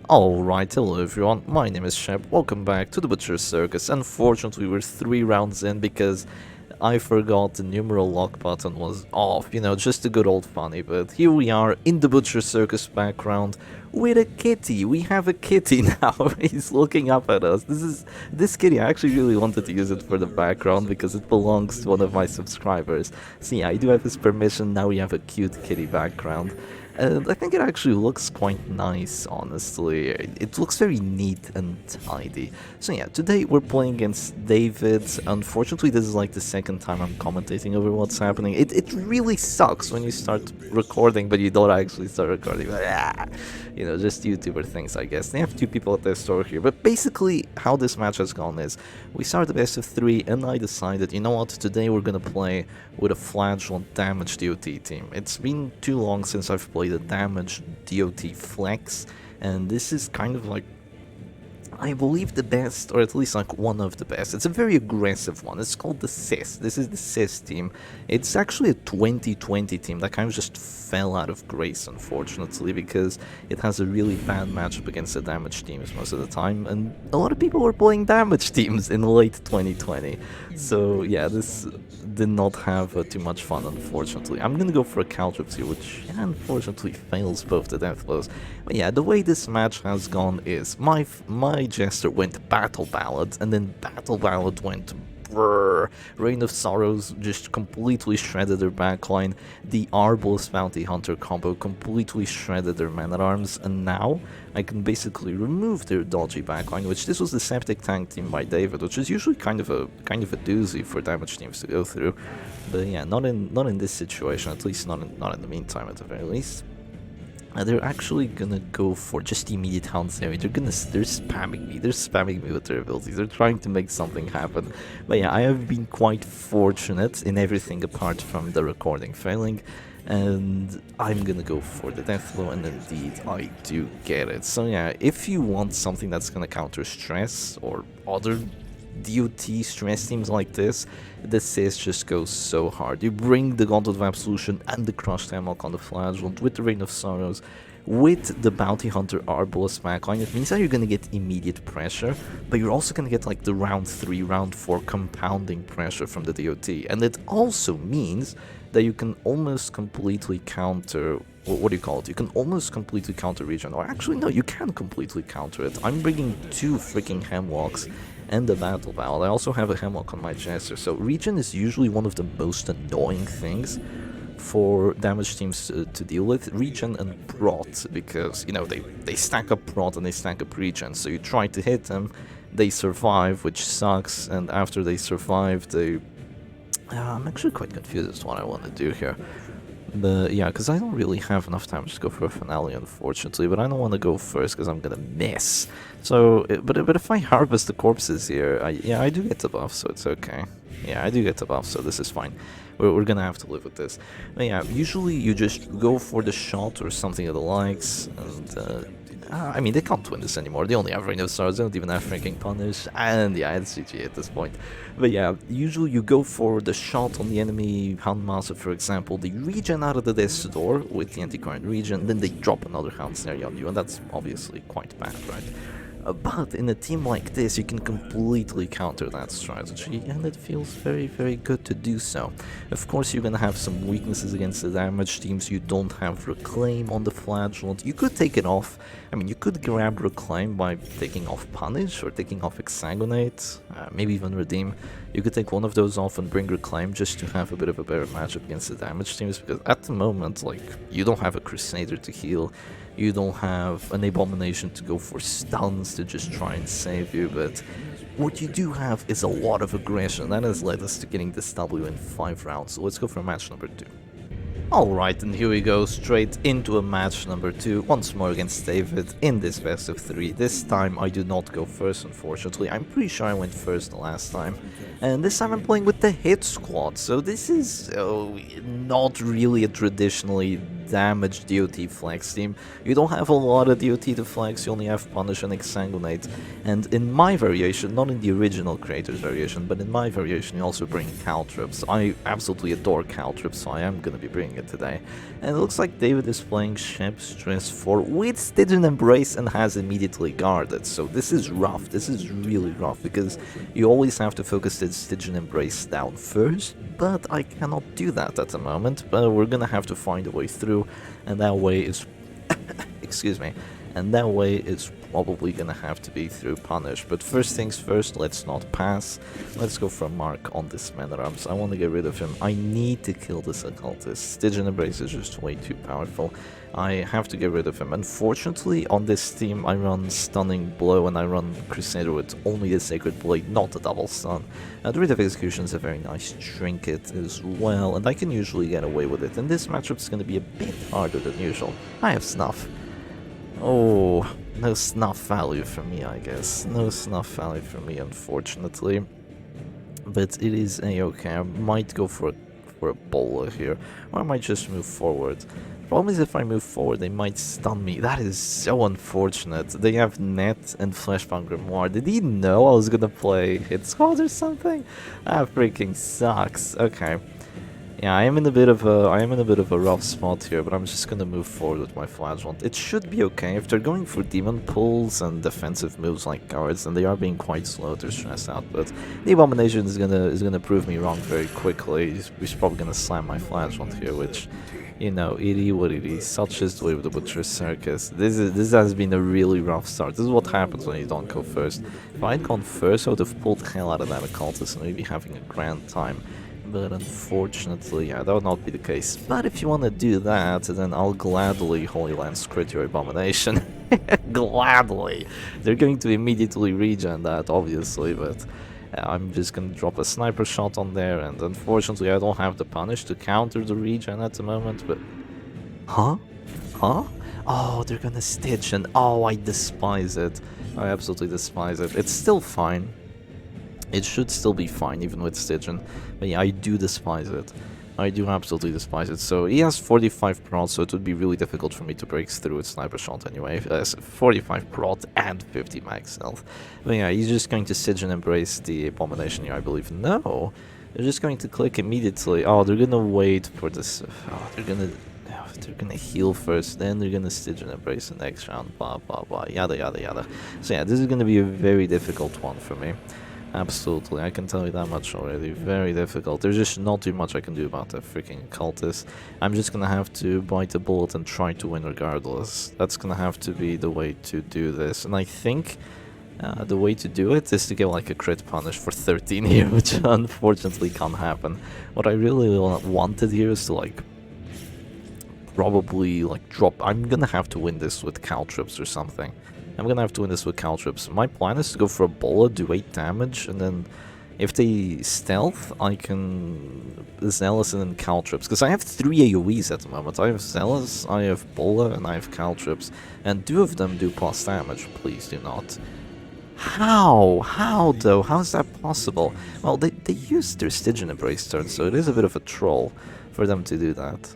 Alright, hello everyone, my name is Shep, welcome back to the Butcher's Circus. Unfortunately we're 3 rounds in because I forgot the numeral lock button was off, you know, just a good old funny, but here we are in the Butcher's Circus background with a kitty. We have a kitty now. He's looking up at us. This kitty, I actually really wanted to use it for the background because it belongs to one of my subscribers. So yeah, I do have his permission. Now we have a cute kitty background. And I think it actually looks quite nice, honestly. It looks very neat and tidy. So yeah, today we're playing against Daewid. Unfortunately, this is like the second time I'm commentating over what's happening. It really sucks when you start recording, but you don't actually start recording. You know, just YouTuber things, I guess. They have 2 people at their store here. But basically, how this match has gone is, we started the best of 3, and I decided, you know what, today we're gonna play with a flagellant damage DOT team. It's been too long since I've played a damage DOT flex, and this is kind of like, I believe, the best, or at least like one of the best. It's a very aggressive one. It's called the CIS. This is the CIS team. It's actually a 2020 team that kind of just fell out of grace, unfortunately, because it has a really bad matchup against the damage teams most of the time, and a lot of people were playing damage teams in late 2020. So yeah, this did not have too much fun, unfortunately. I'm gonna go for a Caltrops here, which unfortunately fails both the death blows. But yeah, the way this match has gone is my Jester went Battle Ballad, and then Battle Ballad went brrr. Reign of Sorrows just completely shredded their backline. The Arbalest Bounty Hunter combo completely shredded their man-at-arms, and now I can basically remove their dodgy backline, which this was the Septic Tank team by Daewid, which is usually kind of a doozy for damage teams to go through. But yeah, not in this situation, at least not in the meantime, at the very least. They're actually gonna go for just the immediate Hound's area. They're spamming me with their abilities. They're trying to make something happen. But yeah, I have been quite fortunate in everything apart from the recording failing, and I'm gonna go for the death blow, and indeed I do get it. So yeah, if you want something that's gonna counter stress or other DOT stress teams like this, the CIS just goes so hard. You bring the Gauntlet of Absolution and the Crushed Hemlock on the Flagellant with the Reign of Sorrows, with the Bounty Hunter Arbalest backline. It means that you're gonna get immediate pressure, but you're also gonna get like the round 3, round 4 compounding pressure from the DOT. And it also means that you can almost completely counter, what do you call it? You can almost completely counter Regen, or actually no, you can completely counter it. I'm bringing 2 freaking Hemlocks and the Battle Ballad. I also have a Hemlock on my Jester, so Regen is usually one of the most annoying things for damage teams to deal with. Regen and Prot, because, you know, they stack up Prot and they stack up Regen, so you try to hit them, they survive, which sucks, and after they survive, they... I'm actually quite confused as to what I want to do here. But yeah, because I don't really have enough time to just go for a finale, unfortunately, but I don't want to go first because I'm gonna miss. So, but if I harvest the corpses here, I do get the buff, so it's okay. Yeah, I do get the buff, so this is fine. We're gonna have to live with this. But yeah, usually you just go for the shot or something of the likes, and I mean, they can't win this anymore. They only have Reign of Sorrows, they don't even have freaking Punish, and yeah, it's GG at this point. But yeah, usually you go for the shot on the enemy Houndmaster, for example. They regen out of the death's door with the anti-current regen, then they drop another Hound Snare on you, and that's obviously quite bad, right? But in a team like this, you can completely counter that strategy, and it feels very, very good to do so. Of course, you're gonna have some weaknesses against the damage teams. You don't have Reclaim on the Flagellant. You could take it off. I mean, you could grab Reclaim by taking off Punish or taking off Exsanguinate, maybe even Redeem. You could take one of those off and bring Reclaim just to have a bit of a better matchup against the damage teams, because at the moment, like, you don't have a Crusader to heal. You don't have an Abomination to go for stuns to just try and save you, but what you do have is a lot of aggression. That has led us to getting this W in 5 rounds, so let's go for match number 2. Alright, and here we go, straight into a match number 2, once more against Daewid in this best of 3. This time I do not go first, unfortunately. I'm pretty sure I went first the last time. And this time I'm playing with the Hit Squad, so this is not really a traditionally damage DOT flex team. You don't have a lot of DOT to flex, you only have Punish and Exsanguinate. And in my variation, not in the original creator's variation, but in my variation you also bring Caltrips. I absolutely adore Caltrips, so I am gonna be bringing it today. And it looks like Daewid is playing Ship Stress 4 with Stygian Embrace and has immediately guarded. So this is rough, this is really rough, because you always have to focus the Stygian Embrace down first, but I cannot do that at the moment. But we're gonna have to find a way through, and that way is excuse me, and that way it's probably gonna have to be through Punish. But first things first, let's not pass. Let's go for a mark on this man-at-arms. I want to get rid of him. I need to kill this occultist. Stygian Embrace is just way too powerful. I have to get rid of him. Unfortunately, on this team, I run Stunning Blow and I run Crusader with only the Sacred Blade, not the double stun. The Rite of Execution is a very nice trinket as well, and I can usually get away with it. And this matchup is going to be a bit harder than usual. I have Snuff. Oh, no snuff value for me, I guess. No snuff value for me, unfortunately. But it is a-okay. I might go for a bowler here, or I might just move forward. The problem is if I move forward, they might stun me. That is so unfortunate. They have Net and Fleshbound Grimoire. Did he know I was gonna play Hit Squad or something? That freaking sucks. Okay. Yeah, I am in a bit of a rough spot here, but I'm just gonna move forward with my Flagellant. It should be okay. If they're going for demon pulls and defensive moves like guards, and they are being quite slow to stress out, but the Abomination is gonna prove me wrong very quickly. He's probably gonna slam my Flagellant here, which, you know, it is what it is. Such is the way of the Butcher Circus. This has been a really rough start. This is what happens when you don't go first. If I'd gone first, I would have pulled the hell out of that occultist and maybe having a grand time. But unfortunately, yeah, that would not be the case. But if you want to do that, then I'll gladly Holy Lance crit your Abomination. Gladly! They're going to immediately regen that, obviously, but I'm just going to drop a sniper shot on there, and unfortunately I don't have the punish to counter the regen at the moment, but... Huh? Huh? Oh, they're gonna stitch, and oh, I despise it. I absolutely despise it. It's still fine. It should still be fine, even with Stygian. But yeah, I do despise it. I do absolutely despise it. So he has 45 prot, so it would be really difficult for me to break through with Sniper Shot anyway. 45 prot and 50 max health. But yeah, he's just going to Stygian Embrace the Abomination here, I believe. No! They're just going to click immediately. Oh, they're gonna wait for this. Oh, they're gonna heal first, then they're gonna Stygian Embrace the next round. Blah, blah, blah. Yada, yada, yada. So yeah, this is gonna be a very difficult one for me. Absolutely, I can tell you that much already. Very difficult. There's just not too much I can do about that freaking cultist. I'm just gonna have to bite a bullet and try to win regardless. That's gonna have to be the way to do this. And I think the way to do it is to get like a crit punish for 13 here, which unfortunately can't happen. What I really wanted here is to like probably like drop. I'm gonna have to win this with Caltrips or something. I'm gonna have to win this with Caltrips. My plan is to go for a bullet, do 8 damage, and then if they stealth, I can Zealous and then Caltrips. Because I have 3 AoEs at the moment. I have Zealous, I have Bola, and I have Caltrips. And 2 of them do plus damage. Please do not. How? How though? How is that possible? Well, they used their Stygian Embrace turn, so it is a bit of a troll for them to do that.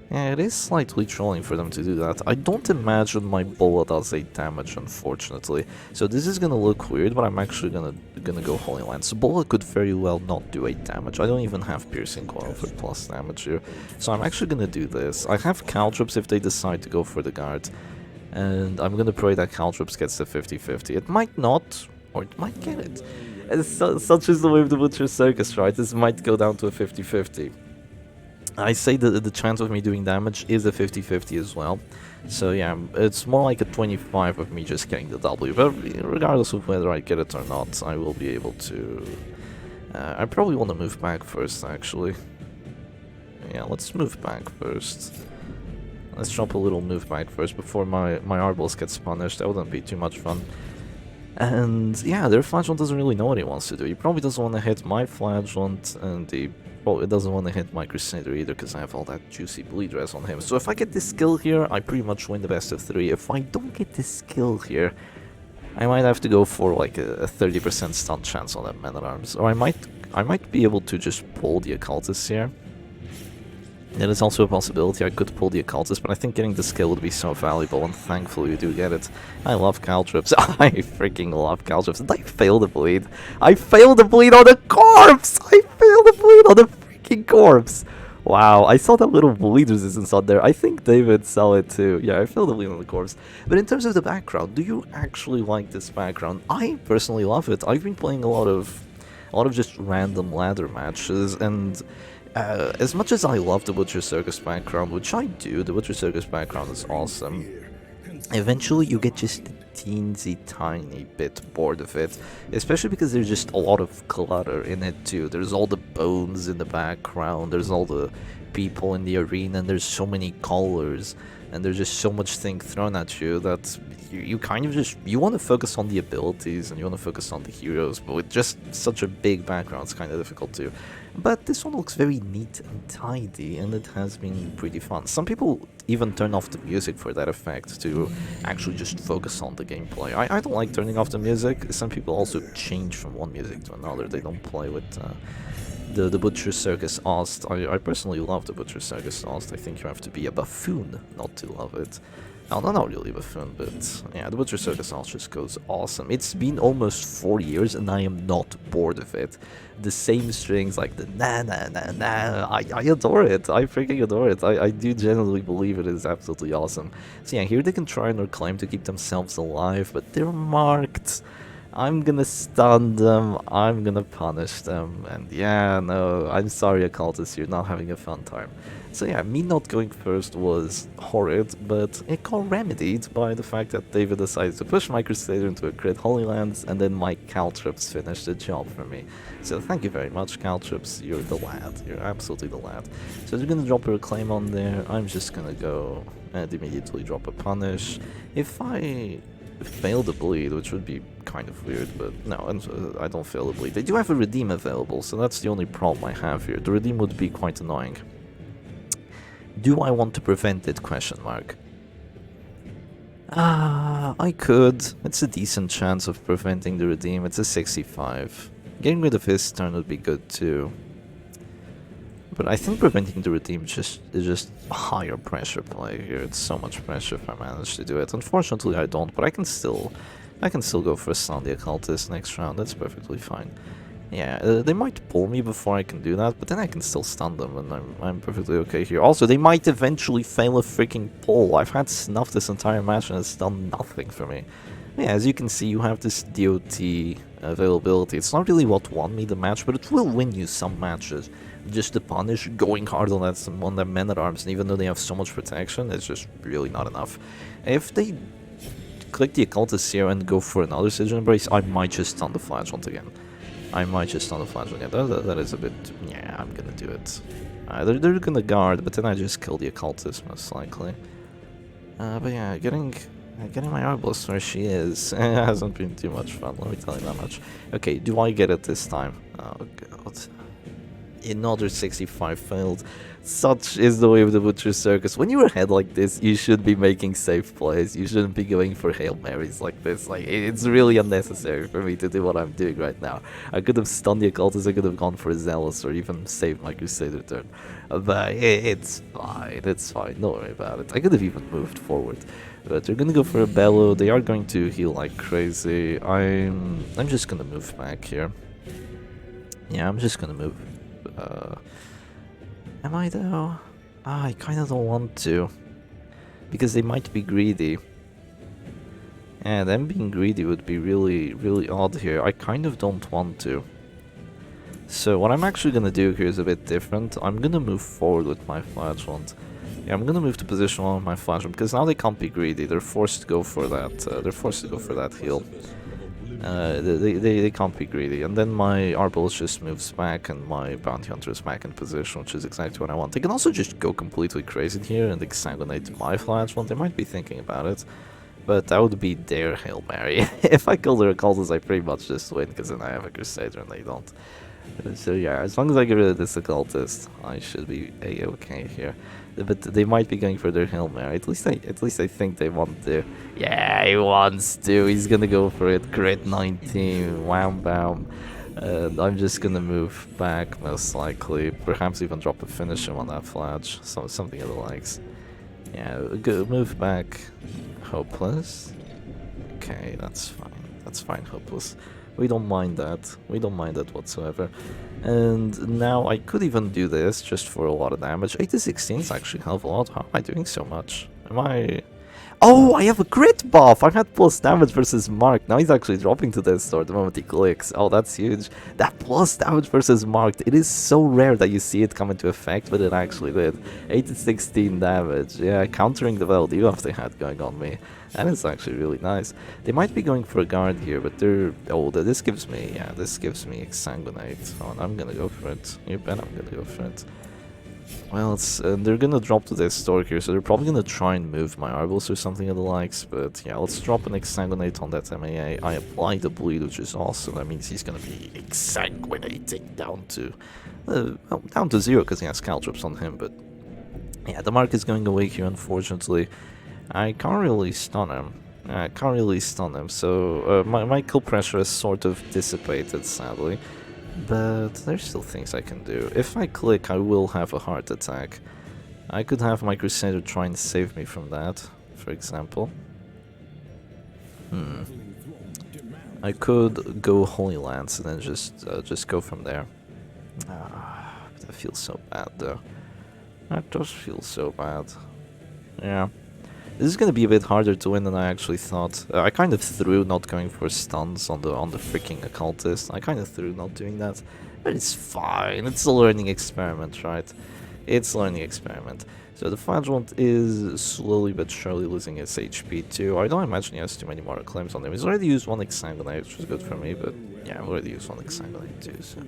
Yeah, it is slightly trolling for them to do that. I don't imagine my Bola does 8 damage, unfortunately. So this is gonna look weird, but I'm actually gonna go Holy Lance. Bola could very well not do 8 damage. I don't even have Piercing Coil for plus damage here. So I'm actually gonna do this. I have Caltrips if they decide to go for the guard. And I'm gonna pray that Caltrips gets the 50-50. It might not, or it might get it. Such is the way of the Butcher Circus, right? This might go down to a 50-50. I say that the chance of me doing damage is a 50-50 as well. So yeah, it's more like a 25 of me just getting the W. But regardless of whether I get it or not, I will be able to... I probably want to move back first, actually. Yeah, let's move back first. Let's drop a little move back first before my Arbalest gets punished. That wouldn't be too much fun. And yeah, their Flagellant doesn't really know what he wants to do. He probably doesn't want to hit my Flagellant, and it doesn't want to hit my Crusader either because I have all that juicy bleed res on him. So if I get this skill here, I pretty much win the best of 3. If I don't get this skill here, I might have to go for like a 30% stun chance on that Man-at-Arms. Or I might be able to just pull the Occultist here. There is also a possibility I could pull the Occultist, but I think getting the skill would be so valuable, and thankfully we do get it. I love Caltrips. I freaking love Caltrips. And I failed the bleed. I failed the bleed on the corpse! I failed the bleed on the freaking corpse! Wow, I saw that little bleed resistance on there. I think Daewid saw it too. Yeah, I failed the bleed on the corpse. But in terms of the background, do you actually like this background? I personally love it. I've been playing a lot of just random ladder matches, and as much as I love the Butcher Circus background, which I do, the Butcher Circus background is awesome, eventually you get just a teensy tiny bit bored of it, especially because there's just a lot of clutter in it too. There's all the bones in the background, there's all the people in the arena, and there's so many colors, and there's just so much thing thrown at you that you kind of just, you want to focus on the abilities and you want to focus on the heroes, but with just such a big background it's kind of difficult to. But this one looks very neat and tidy, and it has been pretty fun. Some people even turn off the music for that effect, to actually just focus on the gameplay. I don't like turning off the music. Some people also change from one music to another. They don't play with the Butcher Circus Ost. I personally love the Butcher Circus Ost. I think you have to be a buffoon not to love it. No, not really a buffoon, but yeah, the Butcher Circus Ost just goes awesome. It's been almost 4 years and I am not bored of it. The same strings, like the na na na na, I adore it. I freaking adore it. I do genuinely believe it is absolutely awesome. So yeah, here they can try and claim to keep themselves alive, but they're marked. I'm gonna stun them, I'm gonna punish them, and yeah, no, I'm sorry Occultist, you're not having a fun time. So yeah, me not going first was horrid, but it got remedied by the fact that Daewid decided to push my Crusader into a crit Holy Lands, and then my Caltrips finished the job for me. So thank you very much Caltrips, you're the lad, you're absolutely the lad. So they're gonna drop a Reclaim on there, I'm just gonna go and immediately drop a Punish. If I fail the bleed, which would be kind of weird, but no, I don't fail the bleed. They do have a redeem available, so that's the only problem I have here. The redeem would be quite annoying. Do I want to prevent it? Question mark. I could. It's a decent chance of preventing the redeem. It's a 65. Getting rid of his turn would be good too. But I think preventing the redeem is just higher pressure play here. It's so much pressure if I manage to do it. Unfortunately I don't, but I can still go for a stun the Occultist next round. That's perfectly fine. Yeah, they might pull me before I can do that, but then I can still stun them, and I'm perfectly okay here. Also, they might eventually fail a freaking pull. I've had Snuff this entire match and it's done nothing for me. Yeah, as you can see, you have this DOT availability. It's not really what won me the match, but it will win you some matches. Just to punish going hard on their men-at-arms, and even though they have so much protection, it's just really not enough. If they click the Occultist here and go for another Sigil Embrace, I might just stun the Flagellant again. I might just stun the Flagellant again. That is a bit... yeah, I'm gonna do it. They're gonna guard, but then I just kill the Occultist, most likely. But yeah, getting my Arbalest where she is hasn't been too much fun, let me tell you that much. Okay, do I get it this time? Oh god. Another 65 failed. Such is the way of the Butcher Circus. When you're ahead like this, you should be making safe plays. You shouldn't be going for Hail Marys like this. Like, it's really unnecessary for me to do what I'm doing right now. I could have stunned the Occultist, I could have gone for Zealous, or even saved my Crusader turn. But it's fine, don't worry about it. I could have even moved forward. But they're gonna go for a Bellow, they are going to heal like crazy. I'm just gonna move back here. Yeah, I'm just gonna move. Am I though? I kinda don't want to. Because they might be greedy. And them being greedy would be really odd here. I kind of don't want to. So what I'm actually gonna do here is a bit different. I'm gonna move forward with my Flagellant. Yeah, I'm gonna move to position 1 with my Flagellant, because now they can't be greedy. They're forced to go for that, heal. They can't be greedy, and then my Arbalest just moves back and my Bounty Hunter is back in position, which is exactly what I want. They can also just go completely crazy here and exsanguinate my Flagellant. They might be thinking about it, but that would be their Hail Mary. If I kill their Occultist, I pretty much just win, because then I have a Crusader and they don't. So yeah, as long as I get rid of this Occultist, I should be a-okay here. But they might be going for their Hail Mary. At least I think they want to. Yeah, he wants to. He's gonna go for it. Crit 19. Wham bam. And I'm just gonna move back, most likely. Perhaps even drop a finish him on that flash. Something of the likes. Yeah, go move back. Hopeless. Okay, that's fine. That's fine, hopeless. We don't mind that. We don't mind that whatsoever. And now I could even do this just for a lot of damage. 8 to 16 is actually a hell of a lot. How am I doing so much? Am I... Oh, I have a crit buff! I had plus damage versus Mark. Now he's actually dropping to this store the moment he clicks. Oh, that's huge. That plus damage versus Marked. It is so rare that you see it come into effect, but it actually did. 8 to 16 damage. Yeah, countering the value debuff they had going on me. That is actually really nice. They might be going for a guard here, but they're... Oh, this gives me... Yeah, this gives me Exsanguinate. Oh, and I'm gonna go for it. You bet I'm gonna go for it. Well, it's, they're gonna drop to this Stork here, so they're probably gonna try and move my Arbals or something of the likes, but yeah, let's drop an Exsanguinate on that MAA. I apply the bleed, which is awesome. That means he's gonna be exsanguinating down to... well, down to 0, because he has Caltrops on him, but... Yeah, the Mark is going away here, unfortunately. I can't really stun him. So my kill pressure is sort of dissipated, sadly. But there's still things I can do. If I click, I will have a heart attack. I could have my Crusader try and save me from that, for example. I could go Holy Lance and then just go from there. That feels so bad, though. That does feel so bad. Yeah. This is gonna be a bit harder to win than I actually thought. I kind of threw not going for stuns on the freaking occultist. I kind of threw not doing that, but it's fine. It's a learning experiment, right? It's a learning experiment. So the Flagellant is slowly but surely losing its HP too. I don't imagine he has too many more claims on him. He's already used one Exsanguinate, which is good for me, but yeah, I've already used one Exsanguinate too, so...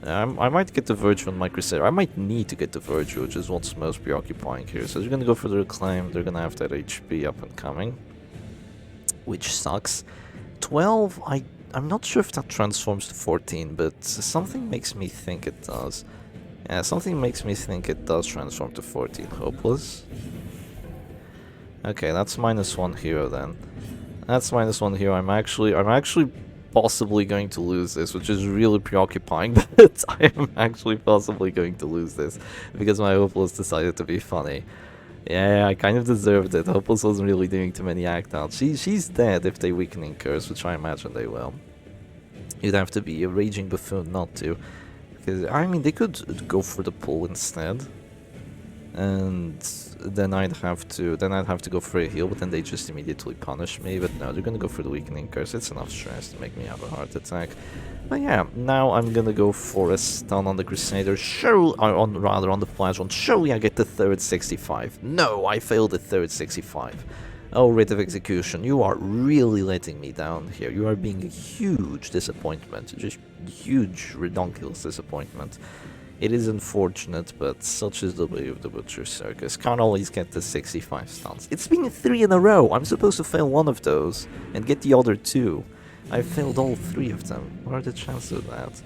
I might get the Virtue on my Crusader. I might need to get the Virtue, which is what's most preoccupying here. So they're gonna go for the Reclaim. They're gonna have that HP up and coming, which sucks. 12, I'm not sure if that transforms to 14, but something makes me think it does. Yeah, something makes me think it does transform to 14. Hopeless. Okay, that's -1 hero then. That's -1 hero. I'm actually possibly going to lose this, which is really preoccupying, but I am actually possibly going to lose this because my Hopeless decided to be funny. Yeah, I kind of deserved it. Hopeless wasn't really doing too many act outs. She's dead if they Weakening Curse, which I imagine they will. You'd have to be a Raging Buffoon not to, because I mean they could go for the pull instead, and then I'd have to go for a heal, but then they just immediately punish me. But no, they're gonna go for the Weakening Curse. It's enough stress to make me have a heart attack. But yeah, now I'm gonna go for a stun on the Crusader. Rather on the Flagellant. Surely I get the third 65. No, I failed the third 65. Oh, Rite of Execution, you are really letting me down here. You are being a huge disappointment. Just huge, redonkulous disappointment. It is unfortunate, but such is the way of the Butcher Circus. Can't always get the 65 stuns. It's been 3 in a row. I'm supposed to fail one of those and get the other 2. I failed all 3 of them. What are the chances of that?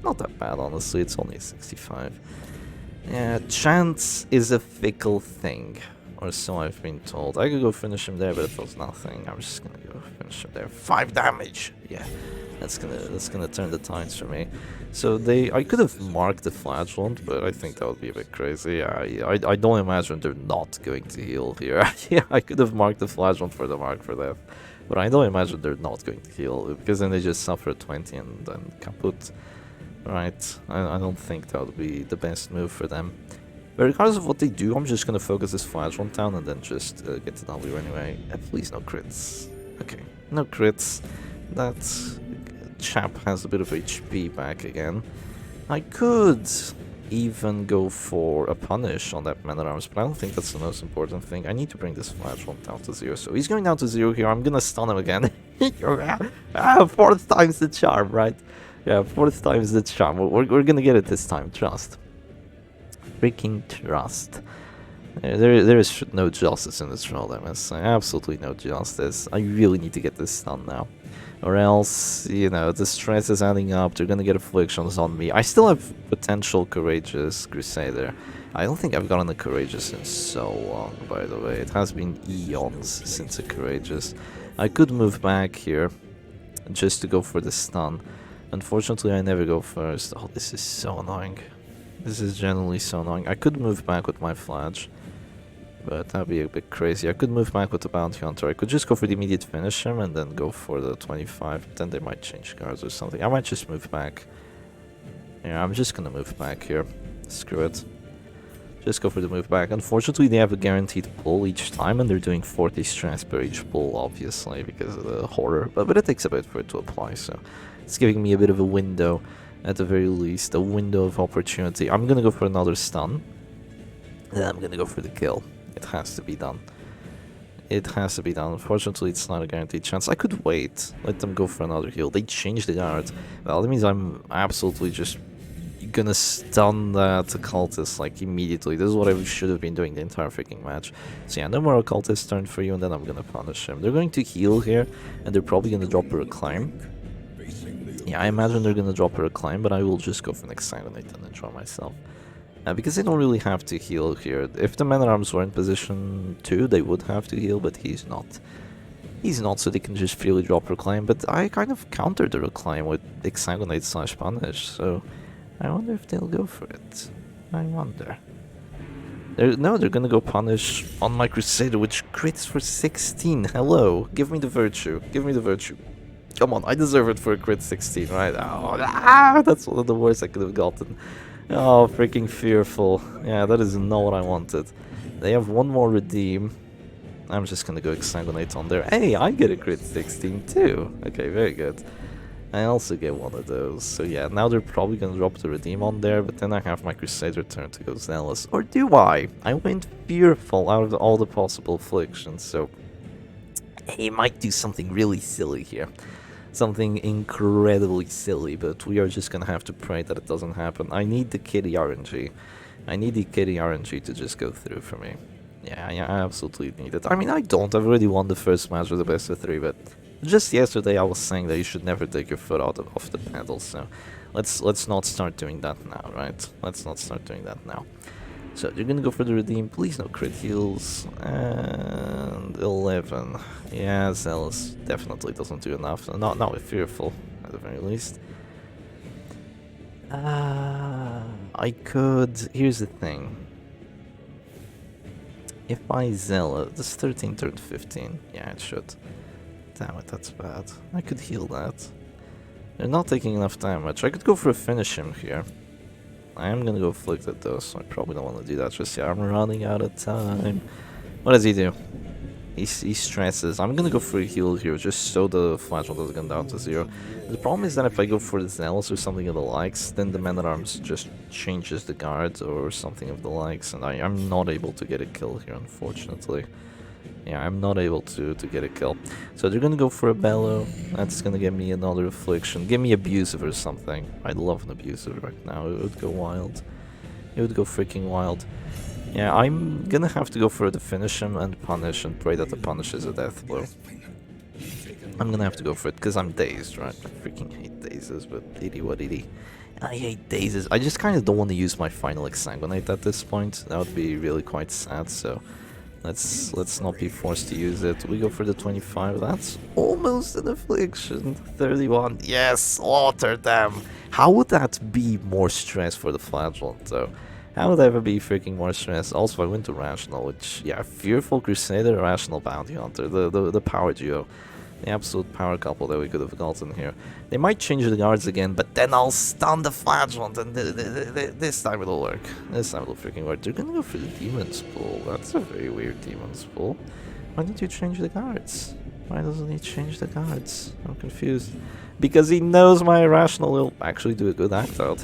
Not that bad, honestly. It's only a 65. Yeah, chance is a fickle thing, or so I've been told. I could go finish him there, but it was nothing. I'm just gonna go finish him there. 5 damage. Yeah. That's gonna turn the tides for me. So I could have marked the Flagellant, but I think that would be a bit crazy. I don't imagine they're not going to heal here. Yeah, I could have marked the Flagellant for the mark for death, but I don't imagine they're not going to heal, because then they just suffer 20 and then kaput. Right? I don't think that would be the best move for them. But regardless of what they do, I'm just gonna focus this Flagellant down and then just get the W anyway. Please no crits. Okay, no crits. That chap has a bit of HP back again. I could even go for a punish on that Man at Arms, but I don't think that's the most important thing. I need to bring this Flagellant down to 0. So he's going down to 0 here. I'm gonna stun him again. 4th time's the charm, right? Yeah, 4th time's the charm. We're gonna get it this time. Trust. Freaking trust. There is no justice in this roll, I must say. Absolutely no justice. I really need to get this stun now. Or else, you know, the stress is adding up. They're gonna get afflictions on me. I still have potential Courageous Crusader. I don't think I've gotten a Courageous in so long, by the way. It has been eons since a Courageous. I could move back here just to go for the stun. Unfortunately, I never go first. Oh, this is so annoying. This is genuinely so annoying. I could move back with my flash, but that'd be a bit crazy. I could move back with the bounty hunter. I could just go for the immediate finish him and then go for the 25. Then they might change cards or something. I might just move back. Yeah, I'm just gonna move back here. Screw it. Just go for the move back. Unfortunately, they have a guaranteed pull each time, and they're doing 40 stress per each pull, obviously, because of the horror. But it takes a bit for it to apply, so it's giving me a bit of a window, at the very least, a window of opportunity. I'm gonna go for another stun. Then I'm gonna go for the kill. It has to be done. It has to be done. Unfortunately, it's not a guaranteed chance. I could wait. Let them go for another heal. They changed the guard. Well, that means I'm absolutely just gonna stun that occultist like immediately. This is what I should have been doing the entire freaking match. So yeah, no more occultist turn for you, and then I'm gonna punish him. They're going to heal here, and they're probably gonna drop a reclaim. Yeah, I imagine they're gonna drop a reclaim, but I will just go for an exsanguinate and enjoy myself. Because they don't really have to heal here. If the men-at-arms were in position 2, they would have to heal, but he's not. He's not, so they can just freely drop reclaim, but I kind of countered the reclaim with exsanguinate / punish, so I wonder if they'll go for it. I wonder. No, they're gonna go punish on my Crusader, which crits for 16. Hello, give me the virtue. Give me the virtue. Come on, I deserve it for a crit 16, right? Oh, that's one of the worst I could have gotten. Oh, freaking fearful. Yeah, that is not what I wanted. They have one more redeem. I'm just gonna go exsanguinate on there. Hey, I get a crit 16 too. Okay, very good. I also get one of those. So yeah, now they're probably gonna drop the redeem on there, but then I have my Crusader turn to go zealous. Or do I? I went fearful out of all the possible afflictions, so he might do something really silly here. Something incredibly silly, but we are just gonna have to pray that it doesn't happen. I need the kitty RNG. I need the kitty RNG to just go through for me. Yeah, I absolutely need it. I mean, I don't. I've already won the first match with the best of 3, but just yesterday I was saying that you should never take your foot off the pedal, so let's not start doing that now, right? Let's not start doing that now. So you're gonna go for the redeem, please no crit heals, and 11. Yeah, Zealous definitely doesn't do enough, not with Fearful, at the very least. I could, here's the thing. If I Zealous, does 13 turn 15? Yeah, it should. Damn it, that's bad. I could heal that. They're not taking enough damage. I could go for a finish him here. I am gonna go Afflicted though, so I probably don't want to do that just yet. I'm running out of time. What does he do? He stresses. I'm gonna go for a heal here, just so the flashball doesn't go down to 0. The problem is that if I go for the Zealous or something of the likes, then the Man-at-Arms just changes the guard or something of the likes, and I'm not able to get a kill here, unfortunately. Yeah, I'm not able to get a kill. So they're gonna go for a Bellow. That's gonna give me another Affliction. Give me Abusive or something. I'd love an Abusive right now. It would go wild. It would go freaking wild. Yeah, I'm gonna have to go for the finish him and punish and pray that the punish is a death blow. I'm gonna have to go for it because I'm dazed, right? I freaking hate dazes, but itty what itty. I hate dazes. I just kind of don't want to use my final exsanguinate at this point. That would be really quite sad, so let's not be forced to use it. We go for the 25. That's almost an affliction. 31. Yes, slaughter them. How would that be more stress for the flagellant though? How would that ever be freaking more stress? Also, I went to Rational, which, yeah, Fearful Crusader, Rational Bounty Hunter, the power duo. The absolute power couple that we could have gotten here. They might change the guards again, but then I'll stun the flagellant, and this time it'll work. This time it'll freaking work. They're gonna go for the Demon's Pool. That's a very weird Demon's Pool. Why didn't you change the guards? Why doesn't he change the guards? I'm confused. Because he knows my Irrational will actually do a good act out.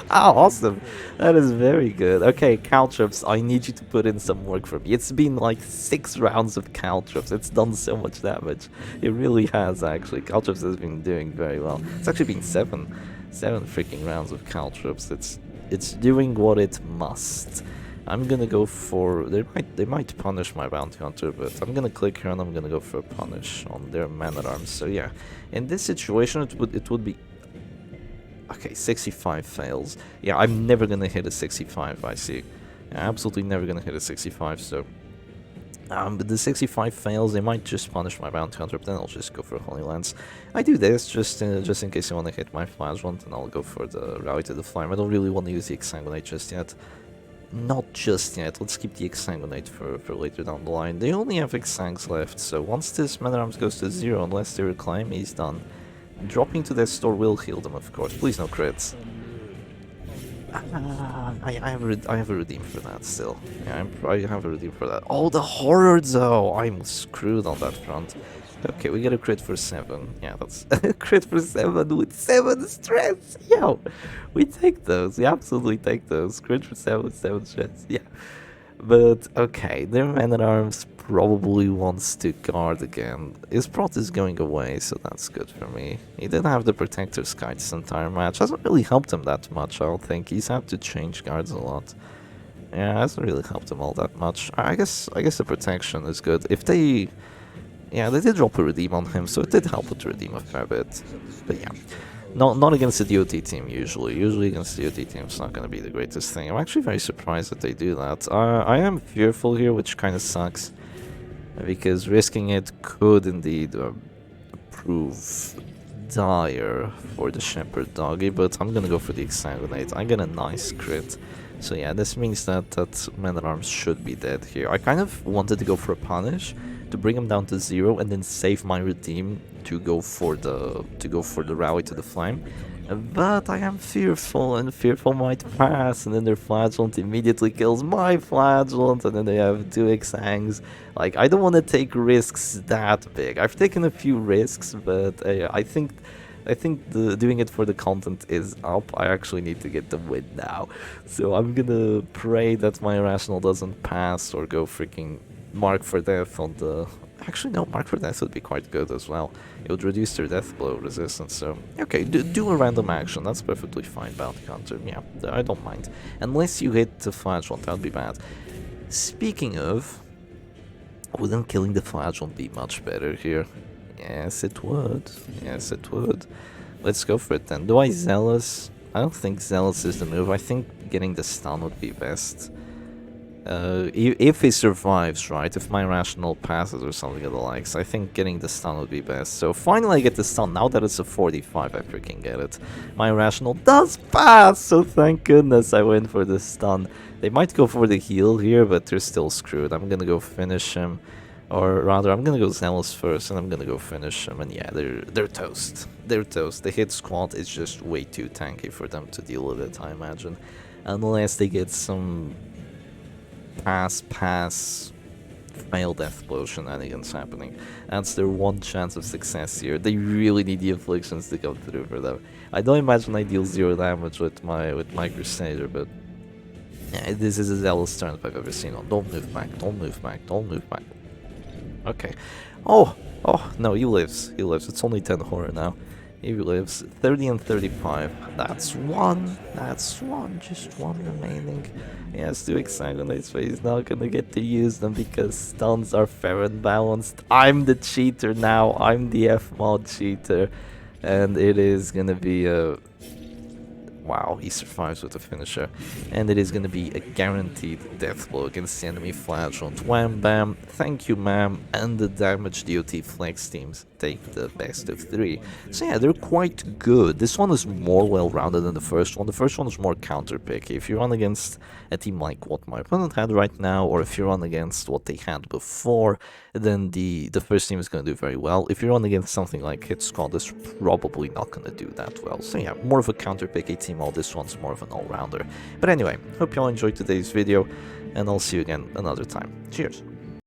Awesome. That is very good. Okay, Caltrops, I need you to put in some work for me. It's been like 6 rounds of Caltrops. It's done so much damage. It really has, actually. Caltrops has been doing very well. It's actually been 7 freaking rounds of Caltrops. It's doing what it must. I'm gonna go for, they might punish my Bounty Hunter, but I'm gonna click here and I'm gonna go for a punish on their Man-at-Arms. So yeah, in this situation it would be, okay, 65 fails. Yeah, I'm never gonna hit a 65, I see. Yeah, absolutely never gonna hit a 65, so But the 65 fails, they might just punish my bounty hunter, but then I'll just go for Holy Lance. I do this just in case I want to hit my Flagellant, and I'll go for the Rally to the Flame. I don't really want to use the Exsanguinate just yet. Not just yet, let's keep the Exsanguinate for later down the line. They only have Exsangs left, so once this Man-at-Arms goes to 0, unless they reclaim, he's done. Dropping to their store will heal them, of course. Please no crits. I have a redeem for that still. Yeah, I have a redeem for that. Oh, the horror though! I'm screwed on that front. Okay, we get a crit for 7. Yeah, that's a crit for 7 with 7 stress! Yo! We take those, we absolutely take those. Crit for 7 with 7 stress, yeah. But, okay, their Man-at-Arms probably wants to guard again. His prot is going away, so that's good for me. He didn't have the Protector's Kite this entire match. Hasn't really helped him that much, I don't think. He's had to change guards a lot. Yeah, hasn't really helped him all that much. I guess the protection is good. If they... Yeah, they did drop a redeem on him, so it did help with the redeem a fair bit. But yeah. Not against the DOT team, usually. Usually against the DOT team, it's not going to be the greatest thing. I'm actually very surprised that they do that. I am fearful here, which kind of sucks. Because risking it could indeed prove dire for the Shepherd Doggy, but I'm going to go for the Exsanguinate. I get a nice crit. So yeah, this means that Man-at-Arms should be dead here. I kind of wanted to go for a punish to bring him down to 0 and then save my redeem to go for the rally to the flame. But I am fearful, and fearful might pass, and then their Flagellant immediately kills my Flagellant, and then they have 2 Exsangs. Like, I don't want to take risks that big. I've taken a few risks, but I think doing it for the content is up. I actually need to get the win now. So I'm gonna pray that my Irrational doesn't pass or go freaking Mark for Death on the... Actually, no, Mark for Death would be quite good as well. It would reduce their death blow resistance, so... Okay, do a random action, that's perfectly fine, Bounty Hunter. Yeah, I don't mind. Unless you hit the Flagellant, that would be bad. Speaking of... Wouldn't killing the Flagellant be much better here? Yes, it would. Yes, it would. Let's go for it then. Do I Zealous? I don't think Zealous is the move. I think getting the stun would be best. If he survives, right? If my Rational passes or something of the likes, I think getting the stun would be best. So finally I get the stun. Now that it's a 45, I freaking get it. My Rational does pass, so thank goodness I went for the stun. They might go for the heal here, but they're still screwed. I'm gonna go finish him. Or rather, I'm gonna go Zealous first, and I'm gonna go finish him. And yeah, they're toast. They're toast. The hit squad is just way too tanky for them to deal with it, I imagine. Unless they get some... pass, fail death blow shenanigans happening. That's their one chance of success here. They really need the afflictions to come through for them. I don't imagine I deal 0 damage with my Crusader, but yeah, this is a Zealous turn if I've ever seen one. Don't move back, don't move back, don't move back. Okay. Oh, no, he lives. He lives. It's only 10 horror now. He lives. 30 and 35. That's one. That's one. Just one remaining. He has 2 Exsanguinates, but he's not gonna get to use them because stuns are fair and balanced. I'm the cheater now. I'm the F-mod cheater. And it is gonna be a... Wow, he survives with a finisher. And it is going to be a guaranteed death blow against the enemy Flagellant. Wham bam, thank you ma'am, and the damage DOT flex teams take the best of 3. So yeah, they're quite good. This one is more well-rounded than the first one. The first one is more counter-picky. If you run against a team like what my opponent had right now, or if you run against what they had before, then the first team is going to do very well. If you run against something like Hit Squad, it's probably not going to do that well. So yeah, more of a counter-picky team, while this one's more of an all-rounder. But anyway, hope you all enjoyed today's video, and I'll see you again another time. Cheers!